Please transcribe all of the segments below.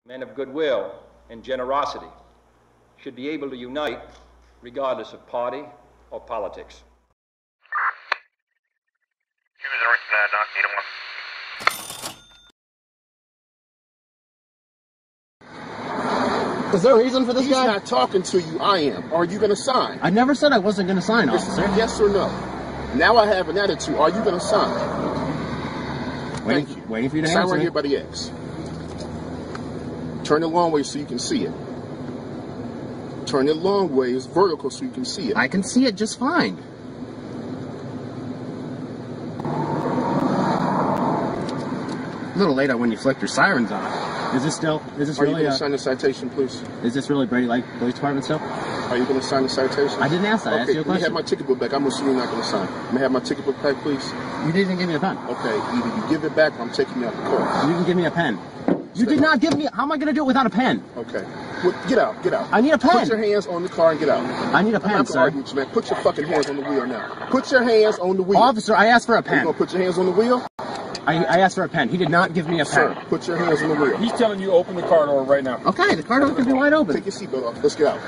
Men of goodwill and generosity should be able to unite regardless of party or politics. Is there a reason for this guy? He's not talking to you. I am. Are you going to sign? I never said I wasn't going to sign, officer. Yes or no? Now I have an attitude. Are you going to sign? Thank you. Waiting for you to sign answer. Right here by the X. Turn it long way so you can see it. Turn it long ways vertical so you can see it. I can see it just fine. A little late when you flicked your sirens on. Is this really? Are you going to sign the citation, please? Is this really Brady Lake Police Department still? Are you going to sign the citation? I didn't ask that. I asked you a question. Let me have my ticket book back. I'm assuming you're not going to sign. May I have my ticket book back, please? You didn't give me a pen. Okay, either you give it back or I'm taking you out the car. You can give me a pen. You did not give me. How am I going to do it without a pen? Okay. Well, get out. Get out. I need a pen. Put your hands on the car and get out. I need a pen, I'm not sir. argue with you, man. Put your fucking hands on the wheel now. Put your hands on the wheel. Officer, I asked for a pen. Are you going to put your hands on the wheel? I asked for a pen. He did not give me a pen. Sir, put your hands on the wheel. He's telling you open the car door right now. Okay, the car door can be wide open. Take your seatbelt off. Let's get out.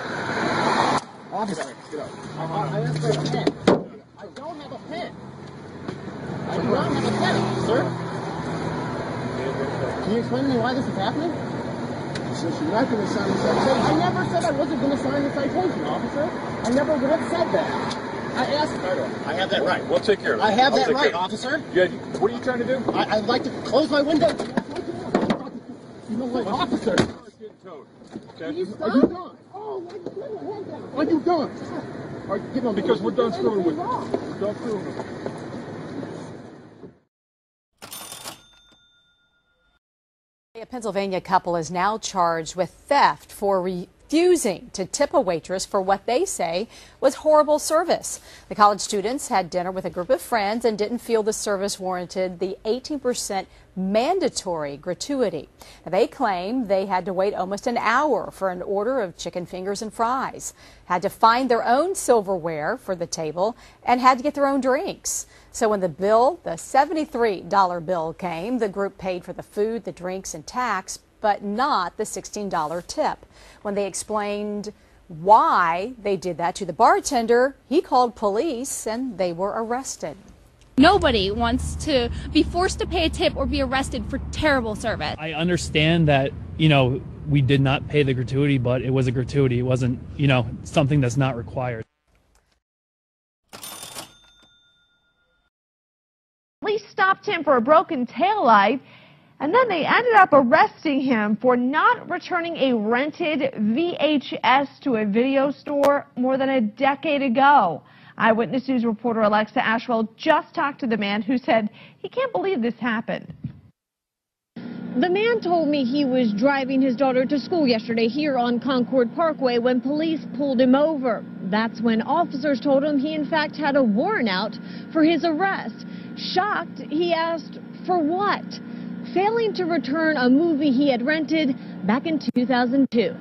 Officer. Get out. I asked for a pen. I don't have a pen. I do not have a pen, sir. Can you explain to me why this is happening? Since you're not going to sign the citation. I never said I wasn't going to sign the citation, officer. I never would have said that. I asked. I have that right. We'll take care of it. I have that right, officer. Yeah, what are you trying to do? I'd like to close my window. You know what, officer? Okay. You stop? Are you done? Oh, my goodness. Are you done? Because we're done screwing with you. We're done screwing with you. A Pennsylvania couple is now charged with theft for refusing to tip a waitress for what they say was horrible service. The college students had dinner with a group of friends and didn't feel the service warranted the 18% mandatory gratuity. Now, they claim they had to wait almost an hour for an order of chicken fingers and fries, had to find their own silverware for the table, and had to get their own drinks. So when the $73 bill came, the group paid for the food, the drinks, and tax, but not the $16 tip. When they explained why they did that to the bartender, he called police and they were arrested. Nobody wants to be forced to pay a tip or be arrested for terrible service. I understand that, we did not pay the gratuity, but it was a gratuity. It wasn't, something that's not required. Police stopped him for a broken taillight, and then they ended up arresting him for not returning a rented VHS to a video store more than a decade ago. Eyewitness News reporter Alexa Ashwell just talked to the man who said he can't believe this happened. The man told me he was driving his daughter to school yesterday here on Concord Parkway when police pulled him over. That's when officers told him he in fact had a warrant out for his arrest. Shocked, he asked, for what? Failing to return a movie he had rented back in 2002.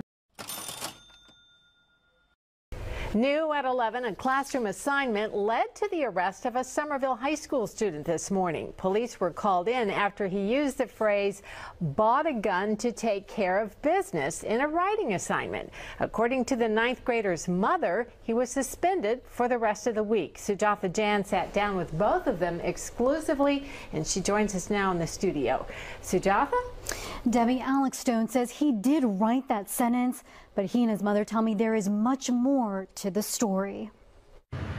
New at 11, a classroom assignment led to the arrest of a Somerville High School student this morning. Police were called in after he used the phrase, bought a gun to take care of business in a writing assignment. According to the 9th grader's mother, he was suspended for the rest of the week. Sujatha Jan sat down with both of them exclusively, and she joins us now in the studio. Sujatha? Debbie, Alex Stone says he did write that sentence, but he and his mother tell me there is much more to the story.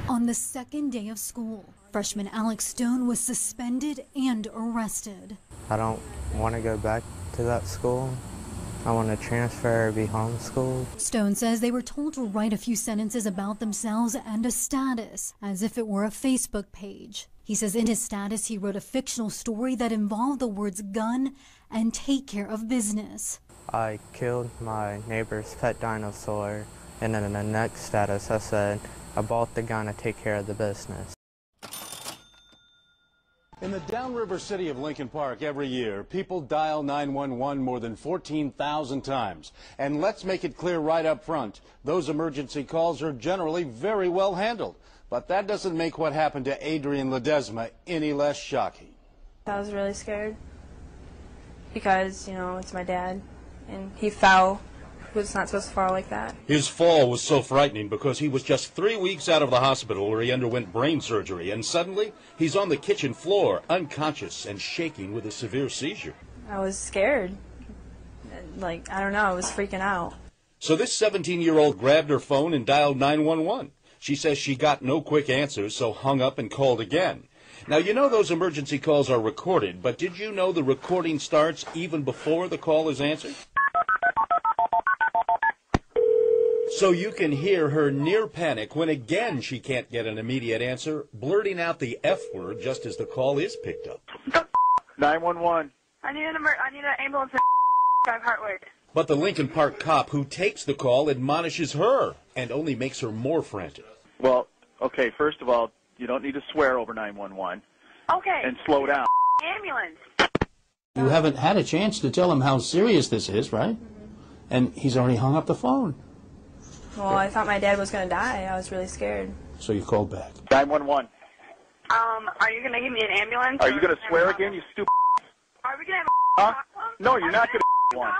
On the second day of school, freshman Alex Stone was suspended and arrested. I don't want to go back to that school. I want to transfer or be homeschooled. Stone says they were told to write a few sentences about themselves and a status, as if it were a Facebook page. He says in his status he wrote a fictional story that involved the words gun and take care of business. I killed my neighbor's pet dinosaur, and then in the next status I said, I bought the gun to take care of the business. In the downriver city of Lincoln Park every year, people dial 911 more than 14,000 times. And let's make it clear right up front, those emergency calls are generally very well handled. But that doesn't make what happened to Adrian Ledesma any less shocking. I was really scared because, it's my dad. and he fell. He was not supposed to fall like that. His fall was so frightening because he was just 3 weeks out of the hospital where he underwent brain surgery, and suddenly he's on the kitchen floor, unconscious and shaking with a severe seizure. I was scared. Like, I don't know, I was freaking out. So this 17-year-old grabbed her phone and dialed 911. She says she got no quick answers, so hung up and called again. Now, you know those emergency calls are recorded, but did you know the recording starts even before the call is answered? So you can hear her near panic when again she can't get an immediate answer, blurting out the F word just as the call is picked up. 911. I need an ambulance at 5 Hartwood. But the Lincoln Park cop who takes the call admonishes her and only makes her more frantic. Well, okay, first of all, you don't need to swear over 911. Okay. And slow down. Ambulance. You haven't had a chance to tell him how serious this is, right? And he's already hung up the phone. Well, I thought my dad was going to die. I was really scared. So you called back. 911. Are you going to give me an ambulance? Are you going to swear again, you stupid? Are we going to have a problem? No, you're not going to one.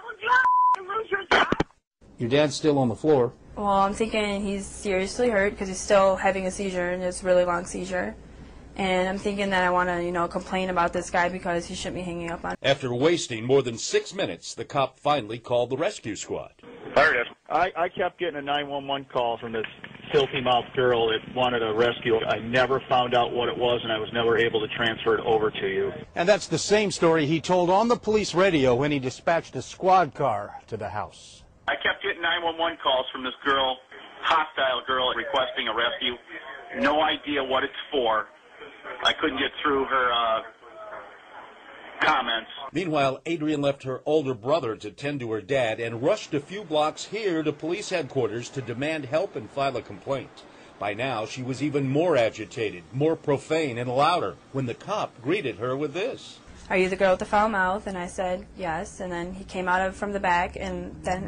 You lose your job? Your dad's still on the floor. Well, I'm thinking he's seriously hurt because he's still having a seizure, and it's a really long seizure. And I'm thinking that I want to, complain about this guy because he shouldn't be hanging up on. After wasting more than 6 minutes, the cop finally called the rescue squad. There it is. I kept getting a 911 call from this filthy-mouthed girl that wanted a rescue. I never found out what it was, and I was never able to transfer it over to you. And that's the same story he told on the police radio when he dispatched a squad car to the house. I kept getting 911 calls from this girl, hostile girl, requesting a rescue. No idea what it's for. I couldn't get through her comments. Meanwhile, Adrian left her older brother to tend to her dad and rushed a few blocks here to police headquarters to demand help and file a complaint. By now, she was even more agitated, more profane and louder when the cop greeted her with this. Are you the girl with the foul mouth? And I said yes. And then he came out from the back and then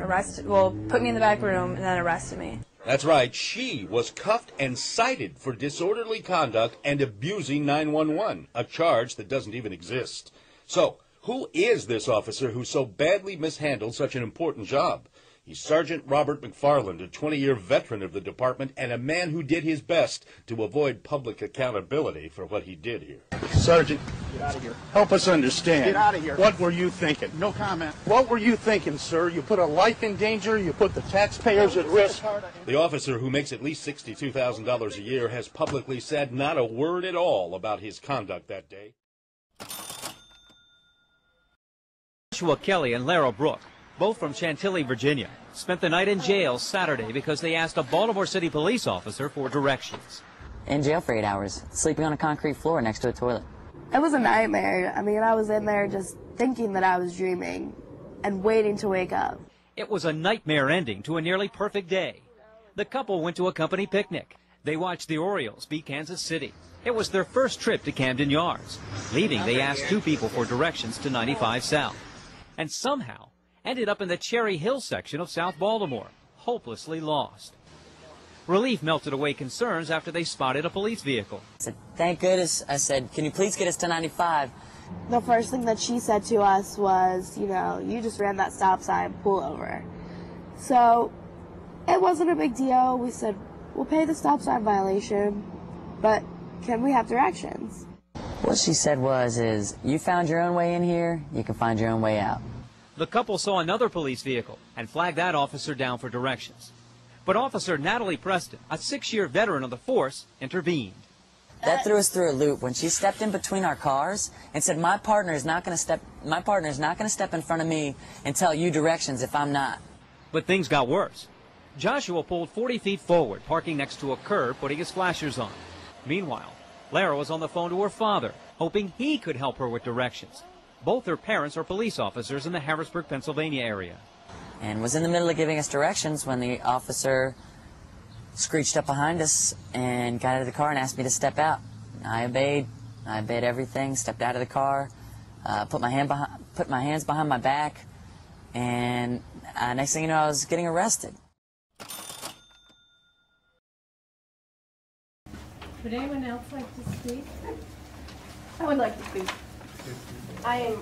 put me in the back room and then arrested me. That's right, she was cuffed and cited for disorderly conduct and abusing 911, a charge that doesn't even exist. So, who is this officer who so badly mishandled such an important job? He's Sergeant Robert McFarland, a 20-year veteran of the department and a man who did his best to avoid public accountability for what he did here. Sergeant, get out of here. Help us understand. Get out of here. What were you thinking? No comment. What were you thinking, sir? You put a life in danger. You put the taxpayers at risk. The officer, who makes at least $62,000 a year, has publicly said not a word at all about his conduct that day. Joshua Kelly and Lara Brooke, both from Chantilly, Virginia, spent the night in jail Saturday because they asked a Baltimore City police officer for directions. In jail for 8 hours, sleeping on a concrete floor next to a toilet. It was a nightmare. I mean, I was in there just thinking that I was dreaming and waiting to wake up. It was a nightmare ending to a nearly perfect day. The couple went to a company picnic. They watched the Orioles beat Kansas City. It was their first trip to Camden Yards. Leaving, they asked 2 people for directions to 95 South. And somehow ended up in the Cherry Hill section of South Baltimore, hopelessly lost. Relief melted away concerns after they spotted a police vehicle. I said, thank goodness. I said, can you please get us to 95? The first thing that she said to us was, you just ran that stop sign, pull over. So it wasn't a big deal. We said, we'll pay the stop sign violation, but can we have directions? What she said is, you found your own way in here, you can find your own way out. The couple saw another police vehicle and flagged that officer down for directions. But Officer Natalie Preston, a 6-year veteran of the force, intervened. That threw us through a loop when she stepped in between our cars and said, my partner is not going to step in front of me and tell you directions if I'm not. But things got worse. Joshua pulled 40 feet forward, parking next to a curb, putting his flashers on. Meanwhile, Lara was on the phone to her father, hoping he could help her with directions. Both her parents are police officers in the Harrisburg, Pennsylvania area. And was in the middle of giving us directions when the officer screeched up behind us and got out of the car and asked me to step out. I obeyed. I obeyed everything, stepped out of the car, put my hands behind my back, and next thing you know, I was getting arrested. Would anyone else like to speak? I would like to speak. I am